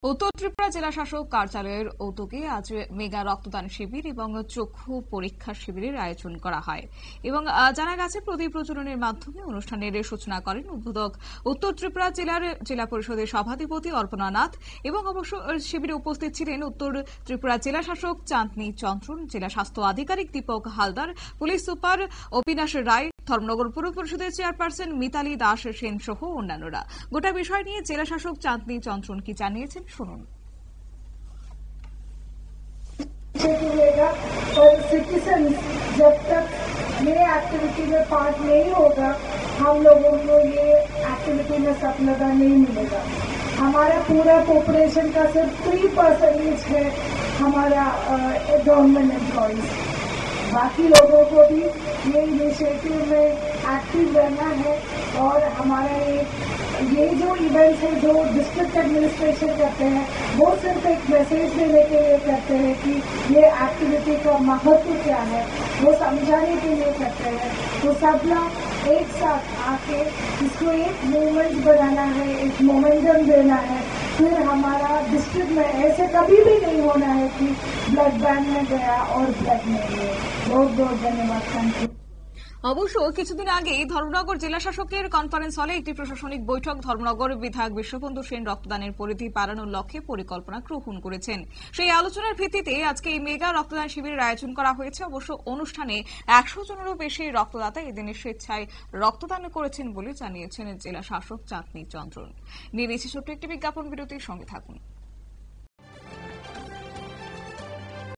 উত্তর ত্রিপুরা জেলা শাসক কার্যালয়ের উদ্যোগে আজ মেগা রক্তদান শিবির এবং চক্ষু পরীক্ষা শিবিরের আয়োজন করা হয় এবং জানা গেছে প্রদীপ প্রজ্বলনের মাধ্যমে অনুষ্ঠানের সূচনা করেন উদ্বোধক উত্তর ত্রিপুরা জেলার জেলা পরিষদের সভাধিপতি অর্পণা নাথ এবং অবশ্য শিবিরে উপস্থিত ছিলেন উত্তর ত্রিপুরা জেলা শাসক চাঁদনী চন্দ্রন, জেলা স্বাস্থ্য আধিকারিক দীপক হালদার, পুলিশ সুপার অবিনাশ রায়, ধর্মনগর পুর পরিষদের চেয়ারপারসন মিতালি দাস সেন সহ অন্যান্যরা। গোটা বিষয় নিয়ে জেলা শাসক চাঁদনী চন্দ্রন কি জানিয়েছেন শুনুন। पर सिटीजन जब तक ये एक्टिविटी में पार्ट नहीं होगा, हम लोगों को ये एक्टिविटी में सफलता नहीं मिलेगा। हमारा पूरा पॉपुलेशन का सिर्फ 3% है हमारा गवर्नमेंट एम्प्लॉइज। बाकी लोगों को भी ये इनिशिएटिव में एक्टिव रहना है और हमारा ये जो इवेंट्स है जो डिस्ट्रिक्ट एडमिनिस्ट्रेशन करते हैं वो सिर्फ एक मैसेज देने के लिए करते हैं कि ये एक्टिविटी का महत्व क्या है, वो समझाने के लिए करते हैं। तो सब लोग एक साथ आके इसको एक मूवमेंट बनाना है, एक मोमेंटम देना है। फिर हमारा डिस्ट्रिक्ट में ऐसे कभी भी नहीं होना है कि ब्लड बैंक में गया और ब्लड नहीं है। बहुत बहुत धन्यवाद। Thank you. অবশ্য কিছুদিন আগেই ধর্মনগর জেলা শাসকের কনফারেন্স হলে একটি প্রশাসনিক বৈঠক ধর্মনগর বিধায়ক বিশ্ববন্ধু সেন রক্তদানের পরিধি বাড়ানোর লক্ষ্যে পরিকল্পনা গ্রহণ করেছেন। সেই আলোচনার ভিত্তিতে আজকে এই মেগা রক্তদান শিবিরের আয়োজন করা হয়েছে। অবশ্য অনুষ্ঠানে 100 জনেরও বেশি রক্তদাতা এদিনের স্বেচ্ছায় রক্তদান করেছেন বলে জানিয়েছেন জেলা শাসক চাঁদনী চন্দ্রন। নিয়ে নিচ্ছে ছোট্ট একটি বিজ্ঞাপন বিরতির সঙ্গে থাকুন।